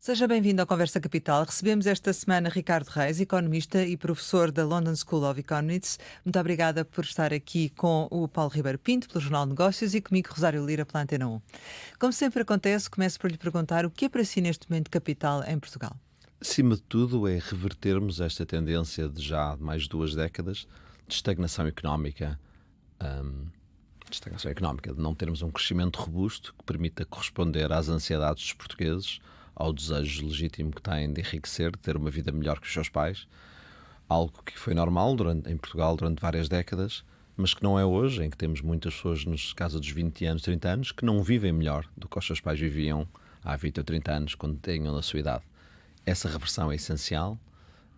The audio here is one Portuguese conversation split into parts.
Seja bem-vindo ao Conversa Capital. Recebemos esta semana Ricardo Reis, economista e professor da London School of Economics. Muito obrigada por estar aqui com o Paulo Ribeiro Pinto, pelo Jornal de Negócios, e comigo, Rosário Lira, pela Antena 1. Como sempre acontece, começo por lhe perguntar o que é para si neste momento capital em Portugal? Acima de tudo, é revertermos esta tendência de já mais de 2 décadas de estagnação económica, de não termos um crescimento robusto que permita corresponder às ansiedades dos portugueses, ao desejo legítimo que têm de enriquecer, de ter uma vida melhor que os seus pais, algo que foi normal em Portugal durante várias décadas, mas que não é hoje, em que temos muitas pessoas nos casos dos 20 anos, 30 anos, que não vivem melhor do que os seus pais viviam há 20 ou 30 anos, quando tinham a sua idade. Essa reversão é essencial,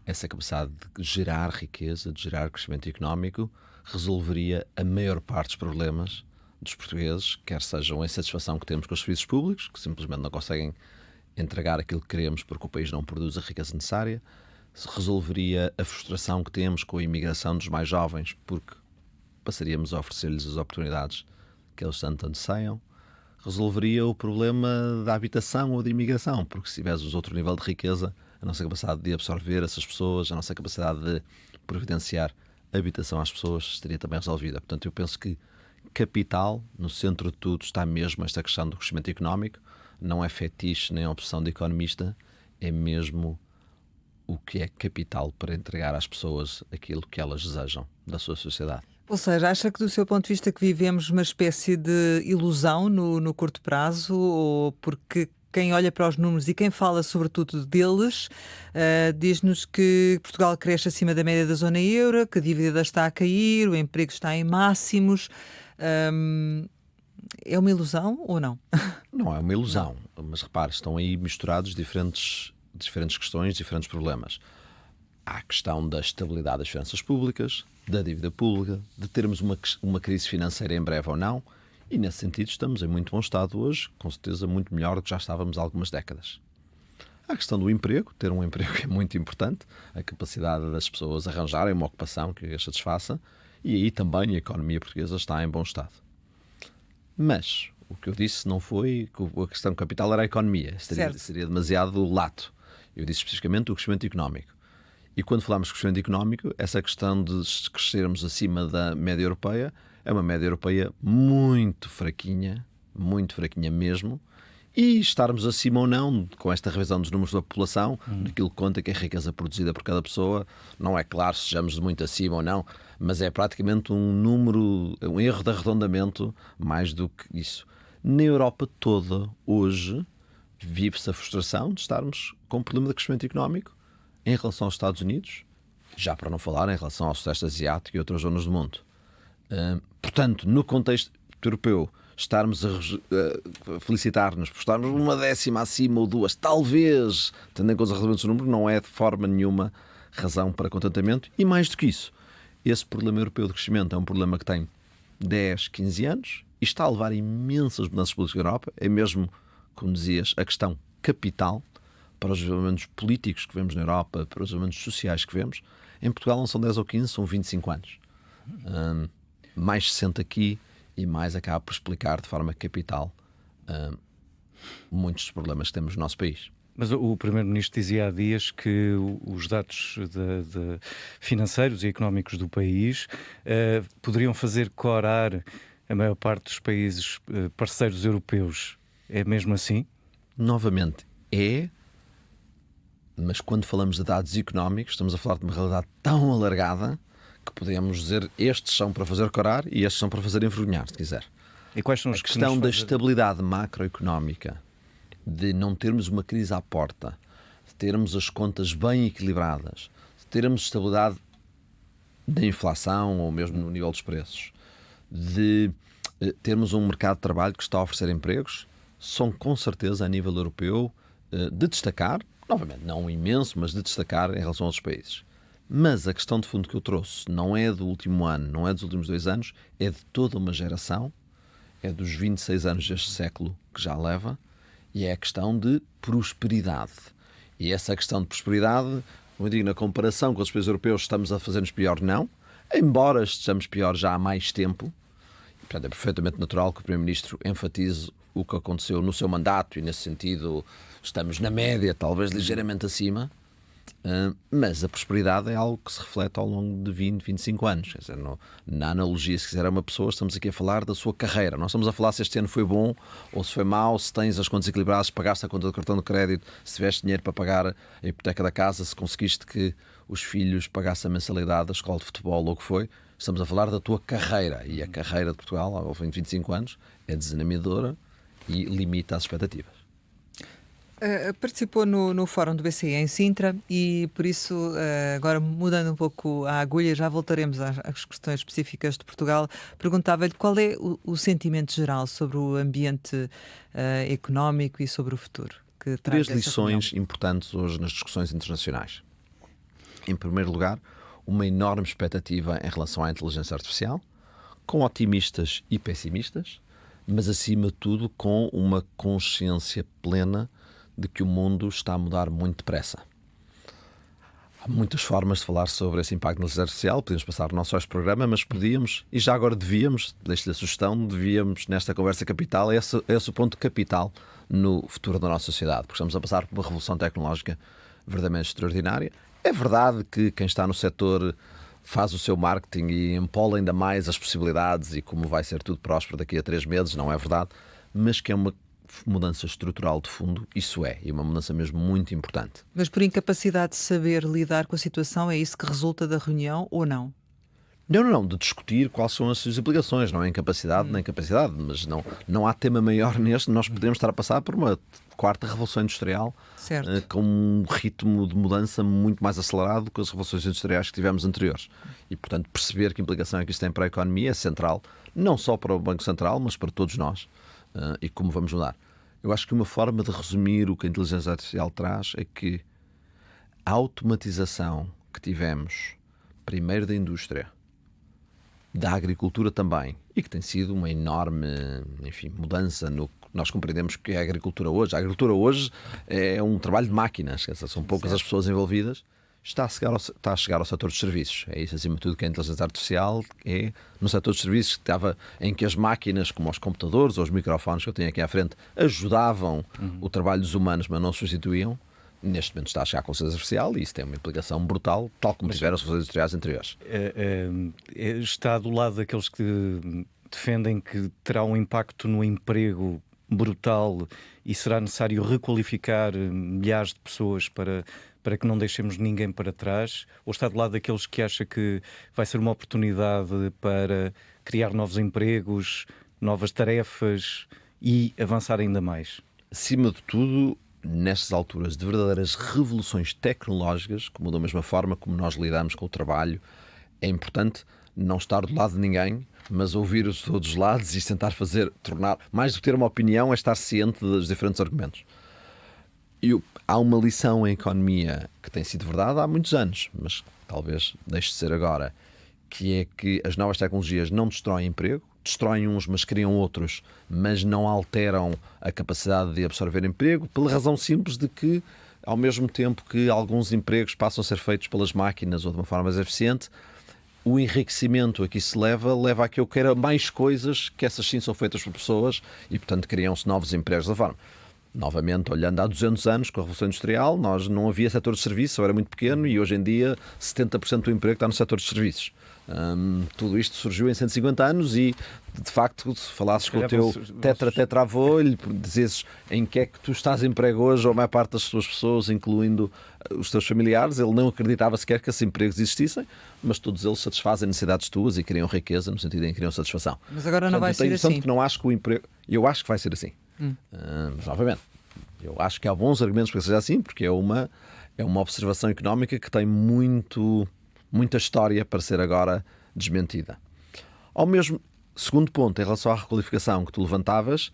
essa capacidade de gerar riqueza, de gerar crescimento económico, resolveria a maior parte dos problemas dos portugueses, quer sejam a insatisfação que temos com os serviços públicos, que simplesmente não conseguem entregar aquilo que queremos porque o país não produz a riqueza necessária, se resolveria a frustração que temos com a imigração dos mais jovens, porque passaríamos a oferecer-lhes as oportunidades que eles tanto anseiam, resolveria o problema da habitação ou da imigração, porque se tivéssemos outro nível de riqueza, a nossa capacidade de absorver essas pessoas, a nossa capacidade de providenciar habitação às pessoas estaria também resolvida. Portanto, eu penso que capital, no centro de tudo, está mesmo esta questão do crescimento económico. Não é fetiche nem opção de economista, é mesmo o que é capital para entregar às pessoas aquilo que elas desejam da sua sociedade. Ou seja, acha que do seu ponto de vista que vivemos uma espécie de ilusão no curto prazo, ou porque quem olha para os números e quem fala sobretudo deles, diz-nos que Portugal cresce acima da média da zona euro, que a dívida está a cair, o emprego está em máximos. É uma ilusão ou não? Não é uma ilusão, mas repare, estão aí misturados diferentes questões, diferentes problemas. Há a questão da estabilidade das finanças públicas, da dívida pública, de termos uma crise financeira em breve ou não, e nesse sentido estamos em muito bom estado hoje, com certeza muito melhor do que já estávamos há algumas décadas. Há a questão do emprego, ter um emprego é muito importante, a capacidade das pessoas arranjarem uma ocupação que as satisfaça, e aí também a economia portuguesa está em bom estado. Mas o que eu disse não foi que a questão capital era a economia, seria demasiado lato. Eu disse especificamente o crescimento económico. E quando falamos de crescimento económico, essa questão de crescermos acima da média europeia é uma média europeia muito fraquinha mesmo, e estarmos acima ou não, com esta revisão dos números da população, daquilo que conta que é a riqueza produzida por cada pessoa, não é claro se sejamos muito acima ou não, mas é praticamente um erro de arredondamento mais do que isso. Na Europa toda, hoje, vive-se a frustração de estarmos com um problema de crescimento económico em relação aos Estados Unidos, já para não falar em relação ao Sudeste Asiático e outras zonas do mundo. Portanto, no contexto europeu, estarmos a felicitar-nos por estarmos uma décima acima ou duas, talvez, tendo em conta os resolvimentos do número, não é de forma nenhuma razão para contentamento. E mais do que isso, esse problema europeu de crescimento é um problema que tem 10, 15 anos e está a levar imensas mudanças políticas na Europa. É mesmo, como dizias, a questão capital para os desenvolvimentos políticos que vemos na Europa, para os desenvolvimentos sociais que vemos. Em Portugal não são 10 ou 15, são 25 anos. Mais se sente aqui e mais acaba por explicar de forma capital muitos dos problemas que temos no nosso país. Mas o Primeiro-Ministro dizia há dias que os dados financeiros e económicos do país poderiam fazer corar a maior parte dos países parceiros europeus. É mesmo assim? Novamente, mas quando falamos de dados económicos, estamos a falar de uma realidade tão alargada que podemos dizer estes são para fazer corar e estes são para fazer envergonhar, se quiser. E quais são os a questão da estabilidade macroeconómica, de não termos uma crise à porta, de termos as contas bem equilibradas, de termos estabilidade da inflação ou mesmo no nível dos preços, de termos um mercado de trabalho que está a oferecer empregos, são com certeza a nível europeu de destacar, novamente não imenso, mas de destacar em relação aos países. Mas a questão de fundo que eu trouxe não é do último ano, não é dos últimos 2 anos, é de toda uma geração, é dos 26 anos deste século que já leva, e é a questão de prosperidade. E essa questão de prosperidade, como eu digo, na comparação com os países europeus, estamos a fazer-nos pior? Não. Embora estejamos pior já há mais tempo, e, portanto, é perfeitamente natural que o Primeiro-Ministro enfatize o que aconteceu no seu mandato, e nesse sentido estamos na média, talvez ligeiramente acima, mas a prosperidade é algo que se reflete ao longo de 20, 25 anos. Quer dizer, na analogia, se quiser, uma pessoa, estamos aqui a falar da sua carreira. Não estamos a falar se este ano foi bom ou se foi mau, se tens as contas equilibradas, se pagaste a conta do cartão de crédito, se tiveste dinheiro para pagar a hipoteca da casa, se conseguiste que os filhos pagassem a mensalidade da escola de futebol ou o que foi. Estamos a falar da tua carreira. E a carreira de Portugal, ao fim de 25 anos, é desanimadora e limita as expectativas. Participou no Fórum do BCE em Sintra e, por isso, agora mudando um pouco a agulha, já voltaremos às questões específicas de Portugal. Perguntava-lhe qual é o sentimento geral sobre o ambiente económico e sobre o futuro que traz 3 lições importantes hoje nas discussões internacionais. Em primeiro lugar, uma enorme expectativa em relação à inteligência artificial, com otimistas e pessimistas, mas, acima de tudo, com uma consciência plena de que o mundo está a mudar muito depressa. Há muitas formas de falar sobre esse impacto na inteligência artificial. Podíamos passar não só este programa, mas podíamos, e já agora devíamos, deixo-lhe a sugestão, devíamos, nesta conversa capital, esse o ponto capital no futuro da nossa sociedade, porque estamos a passar por uma revolução tecnológica verdadeiramente extraordinária. É verdade que quem está no setor faz o seu marketing e empola ainda mais as possibilidades e como vai ser tudo próspero daqui a 3 meses, não é verdade, mas que é uma mudança estrutural de fundo, isso é, e uma mudança mesmo muito importante. Mas por incapacidade de saber lidar com a situação, é isso que resulta da reunião ou não? Não, de discutir quais são as suas implicações, não é incapacidade nem capacidade, mas não há tema maior neste. Nós podemos estar a passar por uma 4ª revolução industrial, com um ritmo de mudança muito mais acelerado que as revoluções industriais que tivemos anteriores. E, portanto, perceber que implicação é que isto tem para a economia é central, não só para o Banco Central, mas para todos nós, e como vamos mudar. Eu acho que uma forma de resumir o que a inteligência artificial traz é que a automatização que tivemos, primeiro da indústria, da agricultura também, e que tem sido uma enorme, mudança no que nós compreendemos que é a agricultura hoje. A agricultura hoje é um trabalho de máquinas, são poucas as pessoas envolvidas. Está a chegar ao setor dos serviços. É isso, acima de tudo, que a inteligência artificial é no setor dos serviços, em que as máquinas, como os computadores ou os microfones que eu tenho aqui à frente, ajudavam o trabalho dos humanos, mas não substituíam. Neste momento está a chegar com a inteligência artificial e isso tem uma implicação brutal, tal como tiveram as revoluções industriais anteriores. Está do lado daqueles que defendem que terá um impacto no emprego brutal e será necessário requalificar milhares de pessoas para que não deixemos ninguém para trás? Ou está do lado daqueles que acham que vai ser uma oportunidade para criar novos empregos, novas tarefas e avançar ainda mais? Acima de tudo, nestas alturas de verdadeiras revoluções tecnológicas, como da mesma forma como nós lidamos com o trabalho, é importante não estar do lado de ninguém, mas ouvir os todos os lados e tentar tornar, mais do que ter uma opinião, é estar ciente dos diferentes argumentos. Há uma lição em economia que tem sido verdade há muitos anos, mas talvez deixe de ser agora, que é que as novas tecnologias não destroem emprego, destroem uns, mas criam outros, mas não alteram a capacidade de absorver emprego, pela razão simples de que, ao mesmo tempo que alguns empregos passam a ser feitos pelas máquinas ou de uma forma mais eficiente, o enriquecimento a que isso leva a que eu queira mais coisas que essas sim são feitas por pessoas e, portanto, criam-se novos empregos da forma. Novamente, olhando há 200 anos com a Revolução Industrial, nós não havia setor de serviços, era muito pequeno e hoje em dia 70% do emprego está no setor de serviços. Tudo isto surgiu em 150 anos e, de facto, se falasses com o teu tetravô e lhe dizesses em que é que tu estás em emprego hoje, ou a maior parte das tuas pessoas, incluindo os teus familiares, ele não acreditava sequer que esses empregos existissem, mas todos eles satisfazem necessidades tuas e criam riqueza, no sentido em que criam satisfação. Mas agora não vai ser assim. Que não acho que o emprego... Eu acho que vai ser assim. Mas, novamente, eu acho que há bons argumentos para que seja assim, porque é uma observação económica que tem muita história para ser agora desmentida. Ao mesmo segundo ponto, em relação à requalificação que tu levantavas,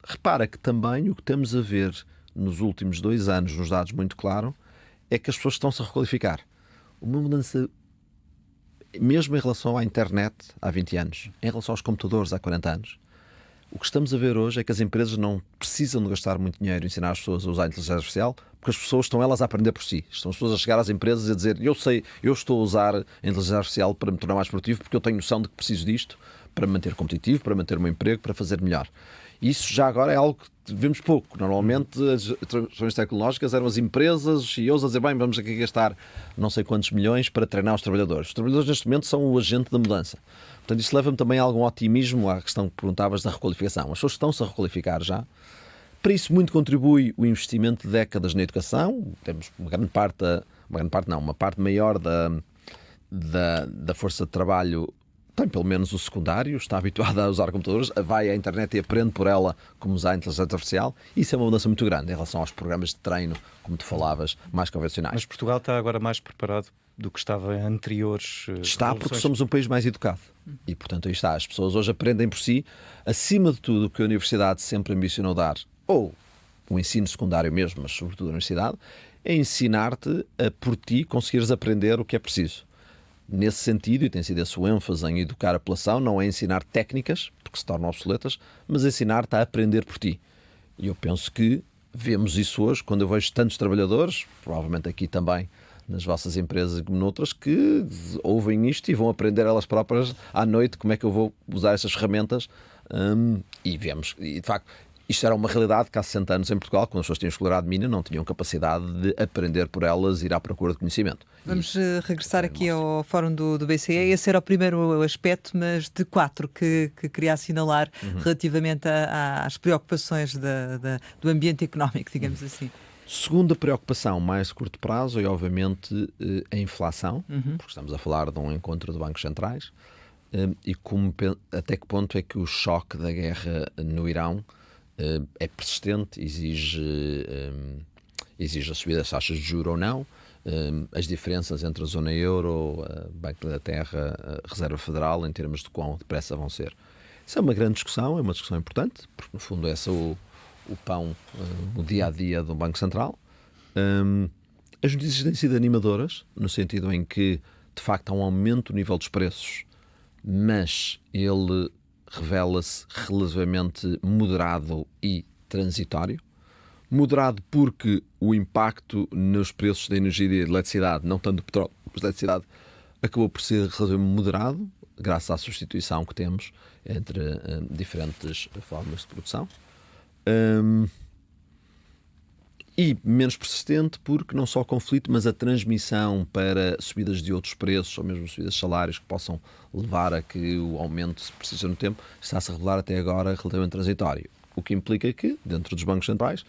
repara que também o que estamos a ver nos últimos 2 anos, nos dados muito claro, é que as pessoas estão-se a requalificar. Uma mudança, mesmo em relação à internet há 20 anos, em relação aos computadores há 40 anos, o que estamos a ver hoje é que as empresas não precisam de gastar muito dinheiro em ensinar as pessoas a usar a inteligência artificial, porque as pessoas estão elas a aprender por si. Estão as pessoas a chegar às empresas e a dizer: eu estou a usar a inteligência artificial para me tornar mais produtivo porque eu tenho noção de que preciso disto para me manter competitivo, para manter o meu emprego, para fazer melhor. Isso já agora é algo que vemos pouco. Normalmente as transformações tecnológicas eram as empresas, os CEOs a dizer, bem, vamos aqui gastar não sei quantos milhões para treinar os trabalhadores. Os trabalhadores neste momento são o agente da mudança. Portanto, isso leva-me também a algum otimismo à questão que perguntavas da requalificação. As pessoas estão-se a requalificar já. Para isso muito contribui o investimento de décadas na educação. Temos uma parte maior da força de trabalho tem pelo menos o secundário, está habituada a usar computadores, vai à internet e aprende por ela como usar a inteligência artificial. Isso é uma mudança muito grande em relação aos programas de treino, como tu falavas, mais convencionais. Mas Portugal está agora mais preparado do que estava em anteriores Está porque somos um país mais educado. E, portanto, aí está. As pessoas hoje aprendem por si, acima de tudo, o que a universidade sempre ambicionou dar, ou o ensino secundário mesmo, mas sobretudo a universidade, é ensinar-te a, por ti, conseguires aprender o que é preciso. Nesse sentido, e tem sido esse o ênfase em educar a população, não é ensinar técnicas, porque se tornam obsoletas, mas ensinar-te a aprender por ti. E eu penso que vemos isso hoje, quando eu vejo tantos trabalhadores, provavelmente aqui também nas vossas empresas como noutras, que ouvem isto e vão aprender elas próprias à noite como é que eu vou usar essas ferramentas. E vemos, e de facto, isto era uma realidade que há 60 anos em Portugal, quando as pessoas tinham escolarado mínima, não tinham capacidade de aprender por elas, ir à procura de conhecimento. Vamos regressar aqui ao fórum do BCE. Esse era o primeiro aspecto, mas de 4 que queria assinalar relativamente às preocupações do ambiente económico, digamos assim. Segunda preocupação, mais de curto prazo, é obviamente a inflação, porque estamos a falar de um encontro de bancos centrais, e até que ponto é que o choque da guerra no Irão é persistente, exige a subida das taxas de juros ou não, as diferenças entre a zona euro, Banco da Inglaterra, a Reserva Federal, em termos de quão depressa vão ser. Isso é uma grande discussão, é uma discussão importante, porque no fundo é essa o pão, o dia-a-dia do Banco Central. As notícias têm sido animadoras, no sentido em que, de facto, há um aumento do nível dos preços, mas ele revela-se relativamente moderado e transitório. Moderado porque o impacto nos preços da energia e da eletricidade, não tanto do petróleo, mas da eletricidade, acabou por ser relativamente moderado, graças à substituição que temos entre diferentes formas de produção. E menos persistente porque não só o conflito, mas a transmissão para subidas de outros preços ou mesmo subidas de salários que possam levar a que o aumento se precise no tempo, está-se a revelar até agora relativamente transitório. O que implica que, dentro dos bancos centrais,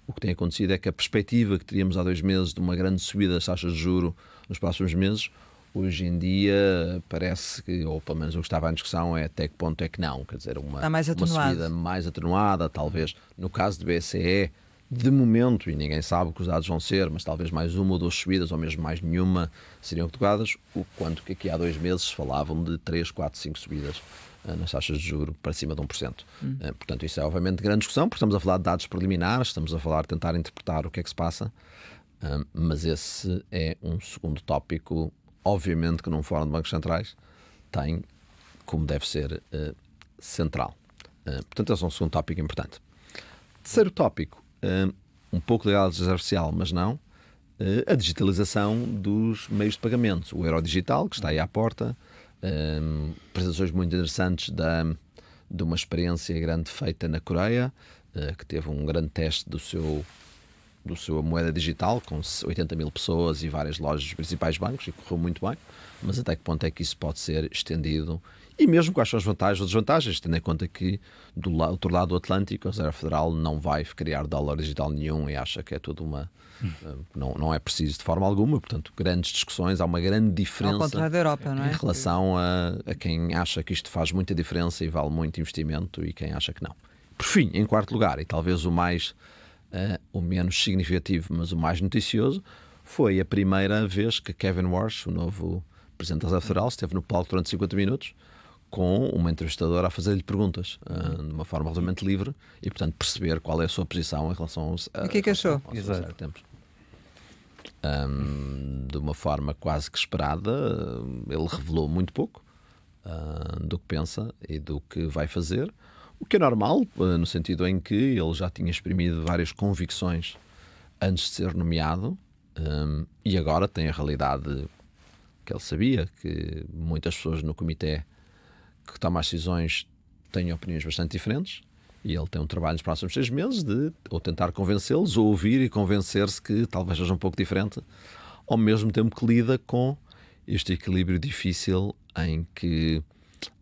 o que tem acontecido é que a perspectiva que teríamos há 2 meses de uma grande subida das taxas de juros nos próximos meses, hoje em dia parece que, ou pelo menos o que estava em discussão, é até que ponto é que não. Quer dizer, uma subida mais atenuada, talvez no caso do BCE, de momento, e ninguém sabe o que os dados vão ser, mas talvez mais 1 ou 2 subidas, ou mesmo mais nenhuma, seriam tocadas, o quanto que aqui há 2 meses falavam de 3, 4, 5 subidas nas taxas de juros para cima de 1%. Portanto, isso é obviamente grande discussão, porque estamos a falar de dados preliminares, estamos a falar de tentar interpretar o que é que se passa, mas esse é um segundo tópico, obviamente que num fórum de bancos centrais tem, como deve ser, central. Portanto, esse é um segundo tópico importante. Terceiro tópico, um pouco ligado à inteligência artificial, mas não, a digitalização dos meios de pagamentos. O euro digital, que está aí à porta, apresentações muito interessantes de uma experiência grande feita na Coreia, que teve um grande teste da sua moeda digital, com 80 mil pessoas e várias lojas dos principais bancos, e correu muito bem, mas até que ponto é que isso pode ser estendido? E mesmo quais são as vantagens ou desvantagens, tendo em conta que do outro lado do Atlântico a Reserva Federal não vai criar dólar digital nenhum e acha que é tudo não é preciso de forma alguma, portanto, grandes discussões, há uma grande diferença ao contrário da Europa, não é? Em relação a quem acha que isto faz muita diferença e vale muito investimento e quem acha que não. Por fim, em quarto lugar, e talvez o menos significativo, mas o mais noticioso, foi a primeira vez que Kevin Warsh, o novo Presidente da Reserva Federal, esteve no palco durante 50 minutos com uma entrevistadora a fazer-lhe perguntas de uma forma relativamente livre e, portanto, perceber qual é a sua posição em relação aos... E o que é que achou? Tempos. De uma forma quase que esperada, ele revelou muito pouco do que pensa e do que vai fazer, o que é normal, no sentido em que ele já tinha exprimido várias convicções antes de ser nomeado, e agora tem a realidade que ele sabia, que muitas pessoas no comitê que tomam as decisões têm opiniões bastante diferentes, E ele tem um trabalho nos próximos 6 meses de ou tentar convencê-los, ou ouvir e convencer-se que talvez seja um pouco diferente, ao mesmo tempo que lida com este equilíbrio difícil em que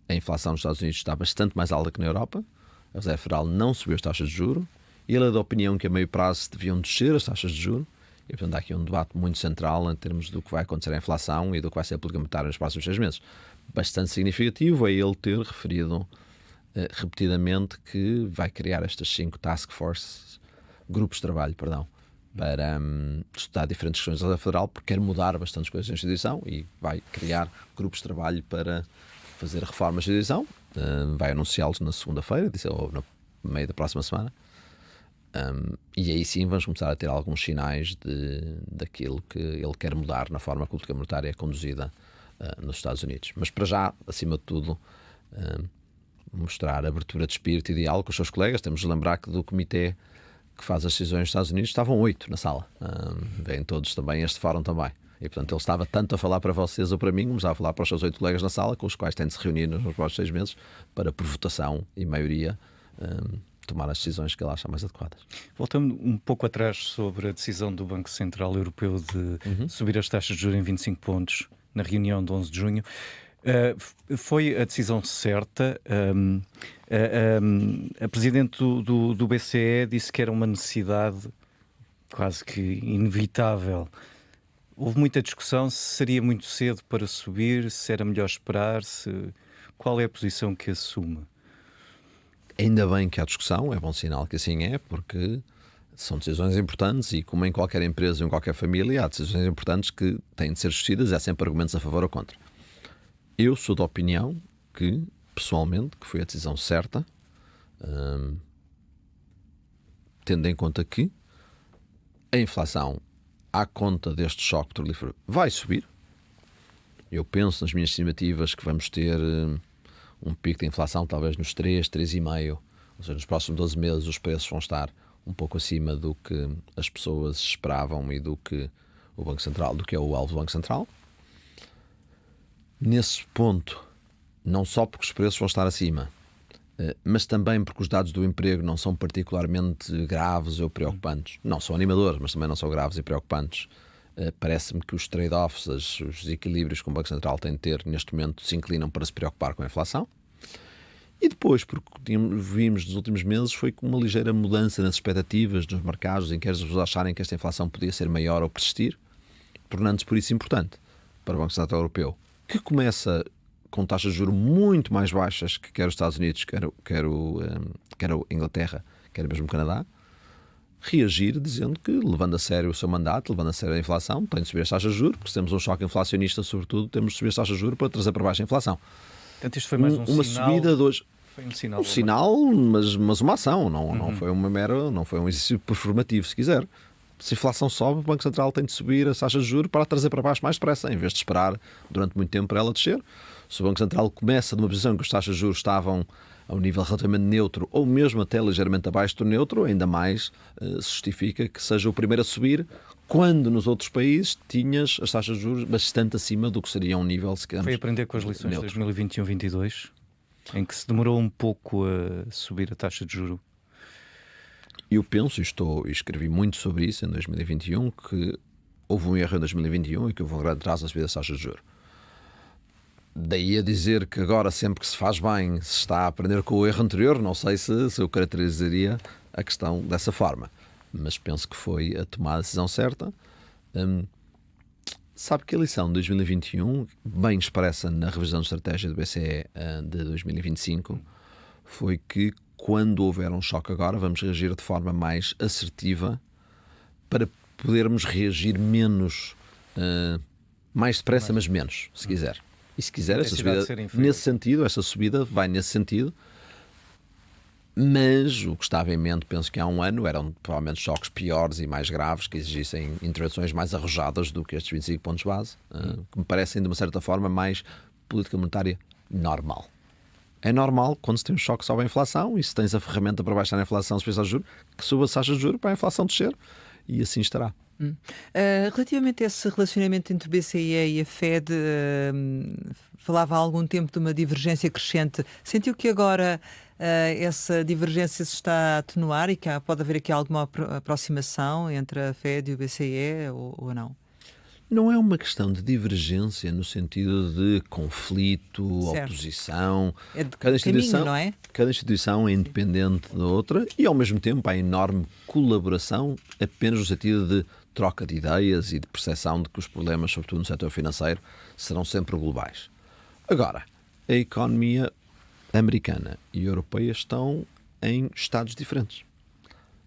a inflação nos Estados Unidos está bastante mais alta que na Europa, a Reserva Federal não subiu as taxas de juros, e ele é da opinião que a meio prazo deviam descer as taxas de juros, e portanto há aqui um debate muito central em termos do que vai acontecer à inflação e do que vai ser a política monetária nos próximos 6 meses. Bastante significativo é ele ter referido repetidamente que vai criar estas 5 grupos de trabalho, para estudar diferentes questões da Reserva Federal, porque quer mudar bastantes coisas na instituição e vai criar grupos de trabalho para fazer reformas da instituição. Vai anunciá-los na segunda-feira, ou no meio da próxima semana. E aí sim vamos começar a ter alguns sinais daquilo que ele quer mudar na forma que a política monetária é conduzida nos Estados Unidos. Mas para já, acima de tudo, mostrar abertura de espírito e diálogo com os seus colegas. Temos de lembrar que do comitê que faz as decisões nos Estados Unidos estavam 8 na sala. Vêm todos também, este fórum também. E portanto ele estava tanto a falar para vocês ou para mim, como estava a falar para os seus 8 colegas na sala, com os quais tem de se reunir nos próximos 6 meses para, por votação e maioria, tomar as decisões que ele acha mais adequadas. Voltando um pouco atrás sobre a decisão do Banco Central Europeu de subir as taxas de juros em 25 pontos na reunião de 11 de junho. Foi a decisão certa. A Presidente do BCE disse que era uma necessidade quase que inevitável. Houve muita discussão se seria muito cedo para subir, se era melhor esperar, qual é a posição que assume? Ainda bem que há discussão, é bom sinal que assim é, porque são decisões importantes e, como em qualquer empresa ou em qualquer família, há decisões importantes que têm de ser discutidas e há sempre argumentos a favor ou contra. Eu sou da opinião que, pessoalmente, que foi a decisão certa, tendo em conta que a inflação, à conta deste choque petrolífero, vai subir. Eu penso nas minhas estimativas que vamos ter um pico de inflação talvez nos 3,5, ou seja, nos próximos 12 meses os preços vão estar um pouco acima do que as pessoas esperavam e do que o Banco Central, do que é o alvo do Banco Central. Nesse ponto, não só porque os preços vão estar acima, mas também porque os dados do emprego não são particularmente graves ou preocupantes. Não são animadores, mas também não são graves e preocupantes. Parece-me que os trade-offs, os desequilíbrios que o Banco Central tem de ter neste momento se inclinam para se preocupar com a inflação. E depois, porque vimos nos últimos meses, foi com uma ligeira mudança nas expectativas dos mercados, em que as pessoas acharem que esta inflação podia ser maior ou persistir, tornando-se por isso importante para o Banco Central Europeu, que começa com taxas de juros muito mais baixas que quer os Estados Unidos, quer a Inglaterra, quer mesmo o Canadá, reagir dizendo que, levando a sério o seu mandato, levando a sério a inflação, tem de subir as taxas de juros, porque se temos um choque inflacionista, sobretudo, temos de subir as taxas de juros para trazer para baixo a inflação. Portanto, isto foi mais uma sinal, subida de hoje. Foi um sinal. Um sinal, mas uma ação, não foi não foi um exercício performativo, se quiser. Se a inflação sobe, o Banco Central tem de subir as taxas de juros para a trazer para baixo mais depressa, em vez de esperar durante muito tempo para ela descer. Se o Banco Central começa de uma posição em que as taxas de juros estavam a um nível relativamente neutro, ou mesmo até ligeiramente abaixo do neutro, ainda mais se justifica que seja o primeiro a subir, quando nos outros países tinhas as taxas de juros bastante acima do que seria um nível, se quisermos, foi aprender com as lições neutro. de 2021-22, em que se demorou um pouco a subir a taxa de juro. Eu penso, e escrevi muito sobre isso em 2021, que houve um erro em 2021 e que houve um grande atraso na subida das taxas de juros. Daí a dizer que agora, sempre que se faz bem, se está a aprender com o erro anterior, não sei se eu caracterizaria a questão dessa forma. Mas penso que foi a tomar a decisão certa. Sabe que a lição de 2021, bem expressa na revisão de estratégia do BCE de 2025, foi que quando houver um choque agora, vamos reagir de forma mais assertiva para podermos reagir menos, mais depressa, mas menos, se quiser. E se quiser, esta subida, nesse sentido, esta subida vai nesse sentido. Mas o que estava em mente, penso que há um ano, eram provavelmente choques piores e mais graves, que exigissem intervenções mais arrojadas do que estes 25 pontos base, que me parecem, de uma certa forma, mais política monetária normal. É normal, quando se tem um choque sobre a inflação, e se tens a ferramenta para baixar a inflação, se a juros, que suba as taxas de juros para a inflação descer, e assim estará. Relativamente a esse relacionamento entre o BCE e a Fed, falava há algum tempo de uma divergência crescente. Sentiu que agora essa divergência se está a atenuar e que pode haver aqui alguma aproximação entre a FED e o BCE ou não? Não é uma questão de divergência no sentido de conflito, Certo. oposição. É de caminho, não é? Cada instituição é independente da outra e, ao mesmo tempo, há enorme colaboração apenas no sentido de troca de ideias e de percepção de que os problemas, sobretudo no setor financeiro, serão sempre globais. Agora, a economia americana e europeia estão em estados diferentes.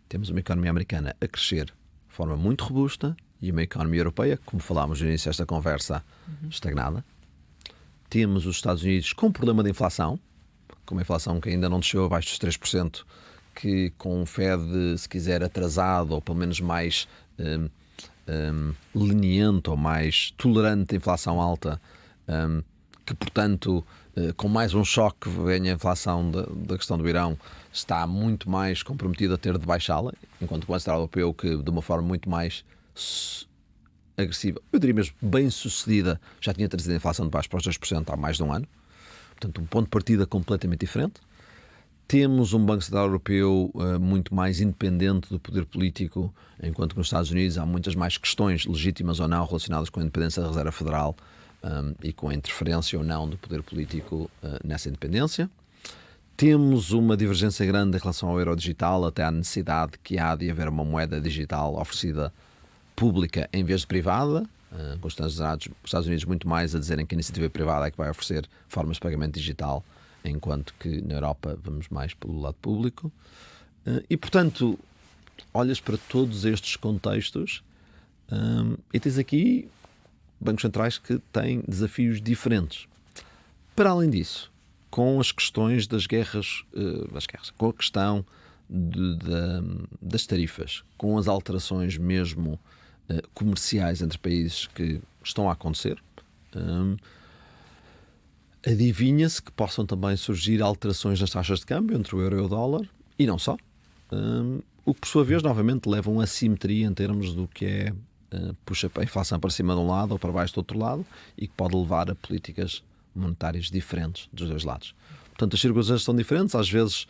Temos uma economia americana a crescer de forma muito robusta e uma economia europeia, como falámos no início desta conversa, estagnada. Temos os Estados Unidos com um problema de inflação, com uma inflação que ainda não desceu abaixo dos 3%, que com o Fed, se quiser, atrasado ou pelo menos mais leniente ou mais tolerante à inflação alta, que, portanto, com mais um choque que venha a inflação da questão do Irão, está muito mais comprometido a ter de baixá-la, enquanto o Banco Central Europeu, que de uma forma muito mais agressiva, eu diria mesmo bem-sucedida, já tinha trazido a inflação de baixo para os 2% há mais de um ano. Portanto, um ponto de partida completamente diferente. Temos um Banco Central Europeu muito mais independente do poder político, enquanto que nos Estados Unidos há muitas mais questões, legítimas ou não, relacionadas com a independência da Reserva Federal e com a interferência ou não do poder político nessa independência. Temos uma divergência grande em relação ao euro digital, até à necessidade que há de haver uma moeda digital oferecida pública em vez de privada, com os Estados Unidos muito mais a dizerem que a iniciativa privada é que vai oferecer formas de pagamento digital, enquanto que na Europa vamos mais pelo lado público. E, portanto, olhas para todos estes contextos e tens aqui bancos centrais que têm desafios diferentes. Para além disso, com as questões das guerras, com a questão das tarifas, com as alterações mesmo comerciais entre países que estão a acontecer, adivinha-se que possam também surgir alterações nas taxas de câmbio entre o euro e o dólar, e não só, o que por sua vez novamente leva a uma assimetria em termos do que é puxa a inflação para cima de um lado ou para baixo do outro lado, e que pode levar a políticas monetárias diferentes dos dois lados. Portanto, as circunstâncias são diferentes, às vezes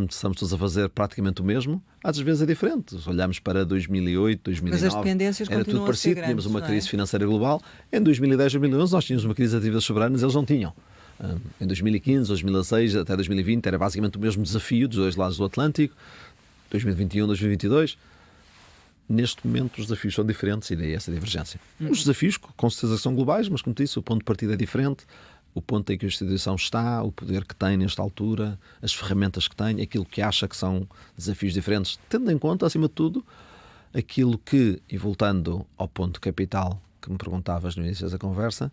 estamos todos a fazer praticamente o mesmo, às vezes é diferente. Olhamos para 2008, 2009, mas as dependências era tudo parecido, grandes, tínhamos uma crise financeira global. Em 2010, 2011 nós tínhamos uma crise de dívidas soberanas, eles não tinham. Em 2015, 2016, até 2020 era basicamente o mesmo desafio dos dois lados do Atlântico. 2021, 2022... Neste momento os desafios são diferentes e daí essa divergência. Os desafios com certeza são globais, mas como disse, o ponto de partida é diferente, o ponto em que a instituição está, o poder que tem nesta altura, as ferramentas que tem, aquilo que acha que são desafios diferentes, tendo em conta, acima de tudo, aquilo que, e voltando ao ponto de capital que me perguntavas no início da conversa,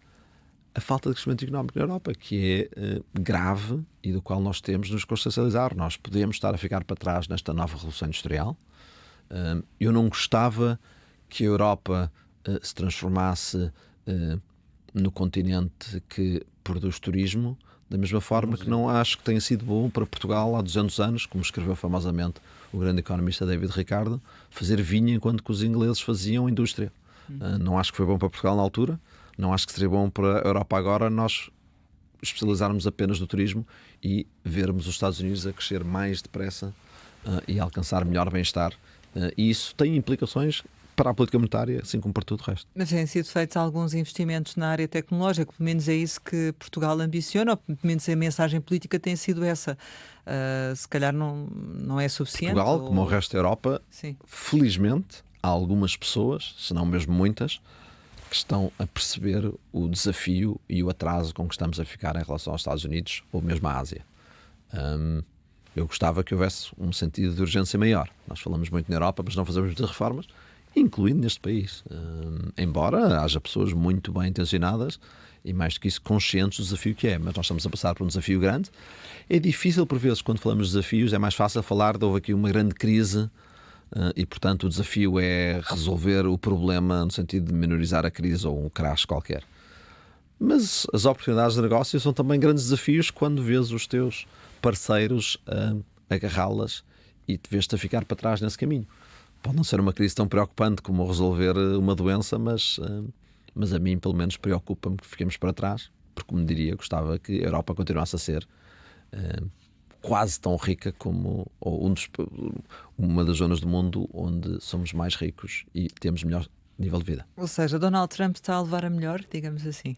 a falta de crescimento económico na Europa, que é grave e do qual nós temos de nos consciencializar. Nós podemos estar a ficar para trás nesta nova revolução industrial. Eu não gostava que a Europa se transformasse no continente que produz turismo, da mesma forma que não acho que tenha sido bom para Portugal há 200 anos, como escreveu famosamente o grande economista David Ricardo, fazer vinho enquanto que os ingleses faziam indústria. Não acho que foi bom para Portugal na altura, não acho que seria bom para a Europa agora nós especializarmos apenas no turismo e vermos os Estados Unidos a crescer mais depressa e alcançar melhor bem-estar. E isso tem implicações para a política monetária, assim como para tudo o resto. Mas têm sido feitos alguns investimentos na área tecnológica, pelo menos é isso que Portugal ambiciona, ou pelo menos a mensagem política tem sido essa. Se calhar não é suficiente. Portugal, como o resto da Europa, sim, felizmente, há algumas pessoas, se não mesmo muitas, que estão a perceber o desafio e o atraso com que estamos a ficar em relação aos Estados Unidos ou mesmo à Ásia. Eu gostava que houvesse um sentido de urgência maior. Nós falamos muito na Europa, mas não fazemos muitas reformas, incluindo neste país. Embora haja pessoas muito bem intencionadas e, mais do que isso, conscientes do desafio que é. Mas nós estamos a passar por um desafio grande. É difícil, por vezes, quando falamos de desafios, é mais fácil falar de houve aqui uma grande crise e, portanto, o desafio é resolver o problema no sentido de minorizar a crise ou um crash qualquer. Mas as oportunidades de negócio são também grandes desafios quando vês os teus parceiros a agarrá-las e te vês-te a ficar para trás nesse caminho. Pode não ser uma crise tão preocupante como resolver uma doença, mas a mim, pelo menos, preocupa-me que fiquemos para trás, porque, como diria, gostava que a Europa continuasse a ser quase tão rica como uma das zonas do mundo onde somos mais ricos e temos melhor nível de vida. Ou seja, Donald Trump está a levar a melhor, digamos assim.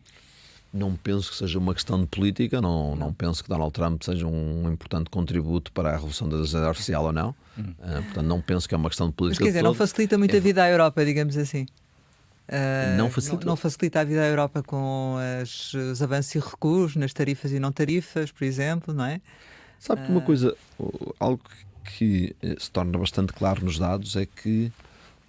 Não penso que seja uma questão de política, não penso que Donald Trump seja um importante contributo para a revolução da inteligência artificial ou não. Portanto, não penso que é uma questão de política. Mas quer dizer, não facilita muito a vida à Europa, digamos assim. Não facilita. Não facilita a vida à Europa com os avanços e recuos nas tarifas e não tarifas, por exemplo, não é? Sabe que uma coisa, algo que se torna bastante claro nos dados é que,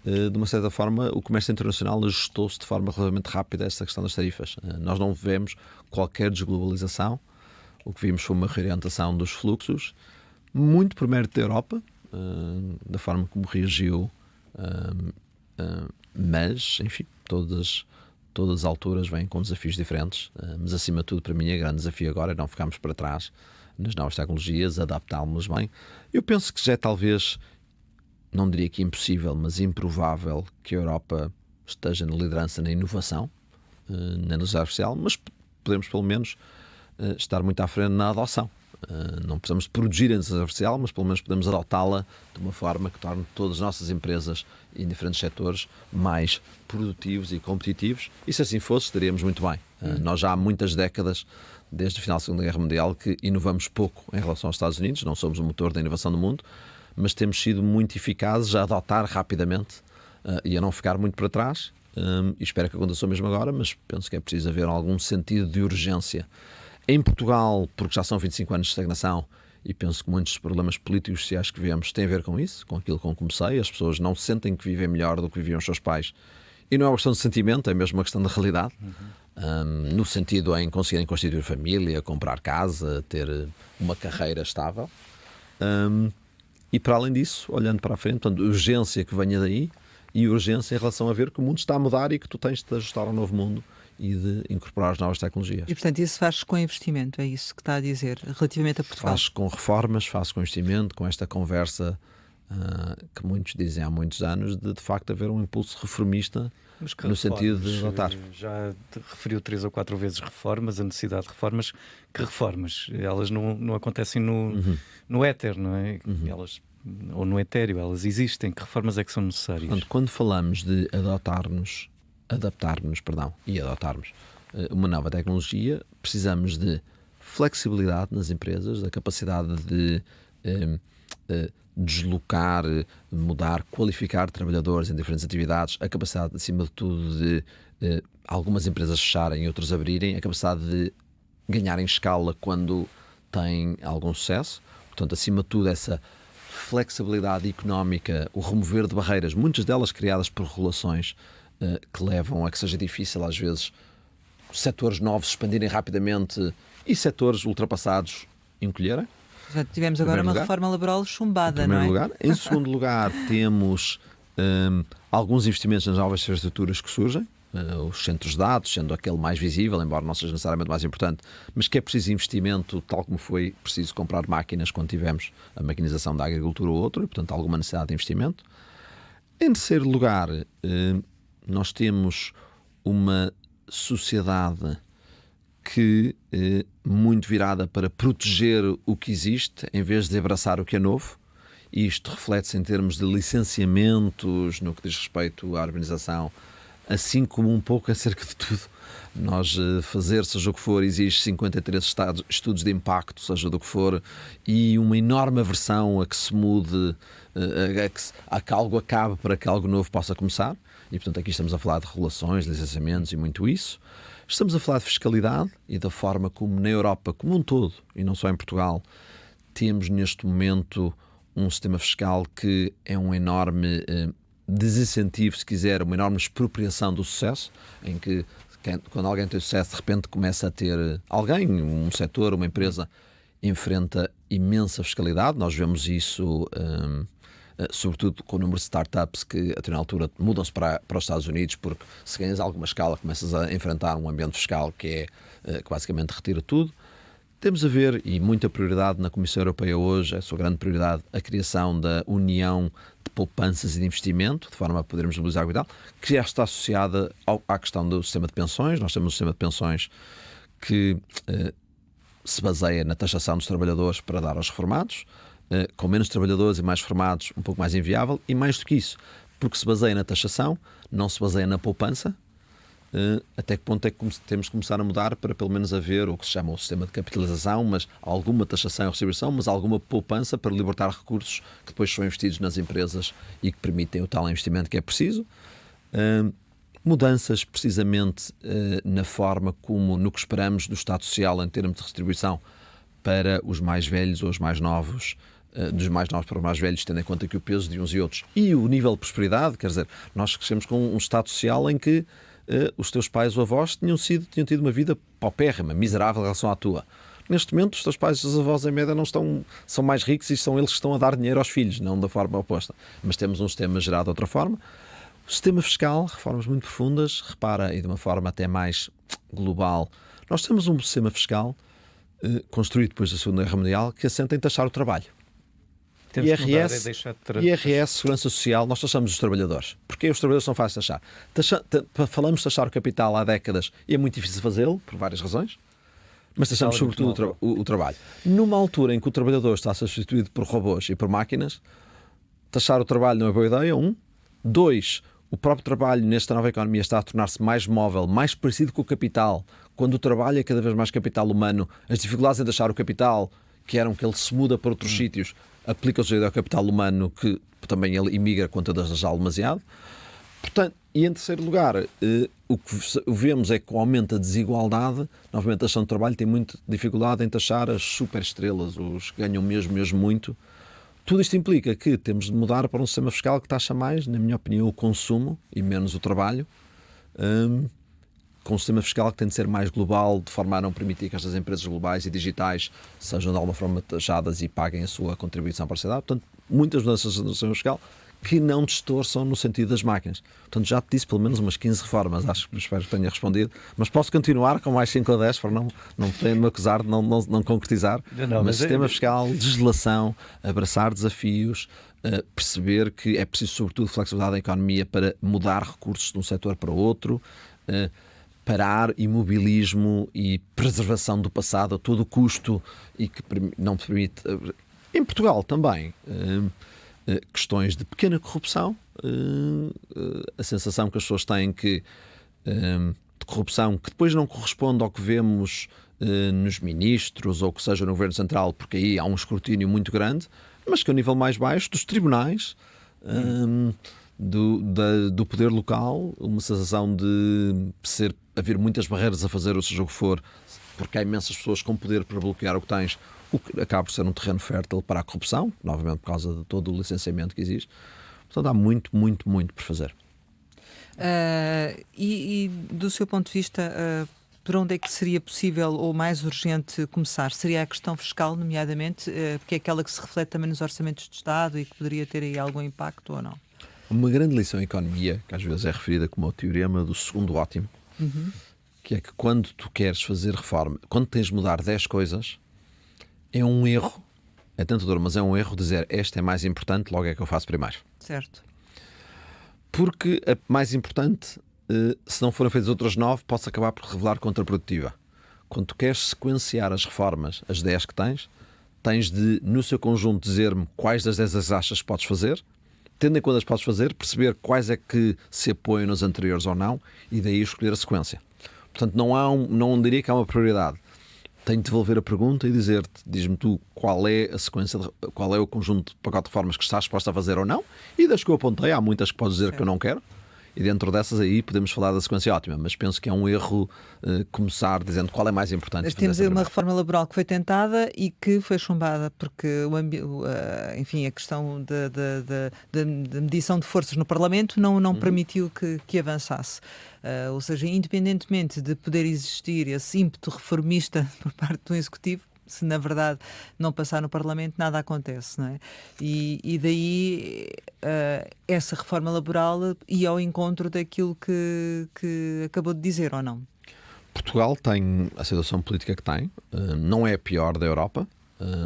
de uma certa forma, o comércio internacional ajustou-se de forma relativamente rápida a esta questão das tarifas. Nós não vemos qualquer desglobalização. O que vimos foi uma reorientação dos fluxos, muito por mérito da Europa, da forma como reagiu, mas, enfim, todas as alturas vêm com desafios diferentes, mas acima de tudo, para mim, o grande desafio agora é não ficarmos para trás nas novas tecnologias, adaptámos-nos bem. Eu penso que já é talvez, não diria que impossível, mas improvável que a Europa esteja na liderança na inovação, na inteligência artificial, mas podemos pelo menos estar muito à frente na adoção. Não precisamos produzir a inteligência artificial, mas pelo menos podemos adotá-la de uma forma que torne todas as nossas empresas em diferentes setores mais produtivos e competitivos, e se assim fosse, estaríamos muito bem. Nós já há muitas décadas, desde o final da Segunda Guerra Mundial, que inovamos pouco em relação aos Estados Unidos, não somos o motor da inovação do mundo, mas temos sido muito eficazes a adotar rapidamente e a não ficar muito para trás, e espero que aconteça mesmo agora, mas penso que é preciso haver algum sentido de urgência. Em Portugal, porque já são 25 anos de estagnação, e penso que muitos dos problemas políticos e sociais que vivemos têm a ver com isso, com aquilo com que comecei. As pessoas não sentem que vivem melhor do que viviam os seus pais. E não é uma questão de sentimento, é mesmo uma questão de realidade. No sentido em conseguirem constituir família, comprar casa, ter uma carreira estável. E para além disso, olhando para a frente, portanto, urgência que venha daí e urgência em relação a ver que o mundo está a mudar e que tu tens de te ajustar ao novo mundo e de incorporar as novas tecnologias. E, portanto, isso faz com investimento, é isso que está a dizer, relativamente a Portugal? Faz com reformas, faz com investimento, com esta conversa que muitos dizem há muitos anos, de facto haver um impulso reformista no sentido de adotar. Já referiu 3 ou 4 vezes reformas, a necessidade de reformas. Que reformas? Elas não acontecem no éter, não é? Elas, ou no etéreo, elas existem. Que reformas é que são necessárias? Portanto, quando falamos de adaptarmos e adotarmos uma nova tecnologia, precisamos de flexibilidade nas empresas, da capacidade de deslocar, mudar, qualificar trabalhadores em diferentes atividades, a capacidade, acima de tudo, de algumas empresas fecharem e outras abrirem, a capacidade de ganharem escala quando têm algum sucesso. Portanto, acima de tudo, essa flexibilidade económica, o remover de barreiras, muitas delas criadas por regulações que levam a que seja difícil, às vezes, setores novos expandirem rapidamente e setores ultrapassados encolherem. Já tivemos agora uma reforma laboral chumbada, não é? Lugar. Em segundo lugar, temos alguns investimentos nas novas infraestruturas que surgem, os centros de dados, sendo aquele mais visível, embora não seja necessariamente mais importante, mas que é preciso investimento, tal como foi preciso comprar máquinas quando tivemos a maquinização da agricultura ou outra, e, portanto, alguma necessidade de investimento. Em terceiro lugar, nós temos uma sociedade que muito virada para proteger o que existe em vez de abraçar o que é novo, e isto reflete-se em termos de licenciamentos no que diz respeito à urbanização, assim como um pouco acerca de tudo. Nós fazer, seja o que for, exige 53 estudos de impacto, seja do que for, e uma enorme aversão a que se mude, a que algo acabe para que algo novo possa começar. E, portanto, aqui estamos a falar de regulações, licenciamentos e muito isso. Estamos a falar de fiscalidade e da forma como na Europa, como um todo, e não só em Portugal, temos neste momento um sistema fiscal que é um enorme desincentivo, se quiser, uma enorme expropriação do sucesso, em que quando alguém tem sucesso, de repente começa a ter alguém, um setor, uma empresa, enfrenta imensa fiscalidade. Nós vemos isso sobretudo com o número de startups que, a determinada altura, mudam-se para os Estados Unidos, porque se ganhas alguma escala, começas a enfrentar um ambiente fiscal que basicamente retira tudo. Temos a ver, e muita prioridade na Comissão Europeia hoje, é a sua grande prioridade, a criação da União de Poupanças e de Investimento, de forma a podermos mobilizar o capital, que já está associada à questão do sistema de pensões. Nós temos um sistema de pensões que se baseia na taxação dos trabalhadores para dar aos reformados, com menos trabalhadores e mais reformados, um pouco mais inviável, e mais do que isso, porque se baseia na taxação, não se baseia na poupança. Até que ponto é que temos que começar a mudar para pelo menos haver o que se chama o sistema de capitalização, mas alguma taxação e redistribuição, mas alguma poupança para libertar recursos que depois são investidos nas empresas e que permitem o tal investimento que é preciso. Mudanças precisamente na forma como, no que esperamos do Estado Social em termos de redistribuição para os mais velhos ou os mais novos, dos mais novos para os mais velhos, tendo em conta que o peso de uns e outros e o nível de prosperidade, quer dizer, nós crescemos com um Estado Social em que os teus pais ou avós tinham tido uma vida paupérrima, miserável em relação à tua. Neste momento, os teus pais e os teus avós, em média, são mais ricos e são eles que estão a dar dinheiro aos filhos, não da forma oposta. Mas temos um sistema gerado de outra forma. O sistema fiscal, reformas muito profundas, repara, e de uma forma até mais global, nós temos um sistema fiscal construído depois da Segunda Guerra Mundial que assenta em taxar o trabalho. Temos que mudar e deixar de IRS, Segurança Social, nós taxamos os trabalhadores. Porque os trabalhadores são fáceis de taxar. Falamos de taxar o capital há décadas e é muito difícil fazê-lo, por várias razões, mas taxamos sobretudo o trabalho. Numa altura em que o trabalhador está substituído por robôs e por máquinas, taxar o trabalho não é boa ideia, 1. 2. O próprio trabalho nesta nova economia está a tornar-se mais móvel, mais parecido com o capital. Quando o trabalho é cada vez mais capital humano, as dificuldades em taxar o capital, que eram que ele se muda para outros sítios, aplica-se ao capital humano, que também ele imigra quando já demasiado. Portanto, e em terceiro lugar, o que vemos é que com o aumento da desigualdade, novamente a taxação do trabalho tem muita dificuldade em taxar as superestrelas, os que ganham mesmo muito. Tudo isto implica que temos de mudar para um sistema fiscal que taxa mais, na minha opinião, o consumo e menos o trabalho, com um sistema fiscal que tem de ser mais global, de forma a não permitir que estas empresas globais e digitais sejam de alguma forma taxadas e paguem a sua contribuição para a sociedade. Portanto, muitas mudanças no sistema fiscal que não distorçam no sentido das máquinas. Portanto, já te disse pelo menos umas 15 reformas, espero que tenha respondido, mas posso continuar com mais 5 ou 10 para não me acusar de não concretizar. Mas sistema fiscal, legislação, abraçar desafios, perceber que é preciso sobretudo flexibilidade da economia para mudar recursos de um setor para o outro, parar imobilismo e preservação do passado a todo custo e que não permite... Em Portugal também... questões de pequena corrupção, a sensação que as pessoas têm de corrupção que depois não corresponde ao que vemos nos ministros ou que seja no Governo Central, porque aí há um escrutínio muito grande, mas que a nível mais baixo dos tribunais, do poder local, uma sensação de haver muitas barreiras a fazer, ou seja o que for, porque há imensas pessoas com poder para bloquear o que tens, o que acaba por ser um terreno fértil para a corrupção, novamente por causa de todo o licenciamento que existe. Portanto, há muito por fazer. E do seu ponto de vista, por onde é que seria possível ou mais urgente começar? Seria a questão fiscal, nomeadamente, porque é aquela que se reflete também nos orçamentos de Estado e que poderia ter aí algum impacto ou não? Uma grande lição em economia, que às vezes é referida como o teorema do segundo ótimo, que é que quando tu queres fazer reforma, quando tens de mudar 10 coisas, é um erro, é tentador, mas é um erro dizer esta é mais importante, logo é que eu faço primeiro. Certo. Porque a mais importante, se não forem feitas outras 9, pode-se acabar por revelar contraprodutiva. Quando tu queres sequenciar as reformas, as 10 que tens de, no seu conjunto, dizer-me quais das 10 achas que podes fazer, tendo em conta as que podes fazer, perceber quais é que se apoiam nas anteriores ou não, e daí escolher a sequência. Portanto, não diria que há uma prioridade. Tenho de devolver a pergunta e dizer-te, diz-me tu qual é a sequência, qual é o conjunto de pacote de reformas que estás disposto a fazer ou não, e das que eu apontei, há muitas que podes dizer que eu não quero, e dentro dessas aí podemos falar da sequência ótima, mas penso que é um erro começar dizendo qual é mais importante. Mas temos aí uma reforma laboral que foi tentada e que foi chumbada, porque enfim, a questão da medição de forças no Parlamento não permitiu que avançasse. Ou seja, independentemente de poder existir esse ímpeto reformista por parte do Executivo, se na verdade não passar no Parlamento, nada acontece, não é? E daí essa reforma laboral ia ao encontro daquilo que acabou de dizer, ou não? Portugal tem a situação política que tem, não é a pior da Europa,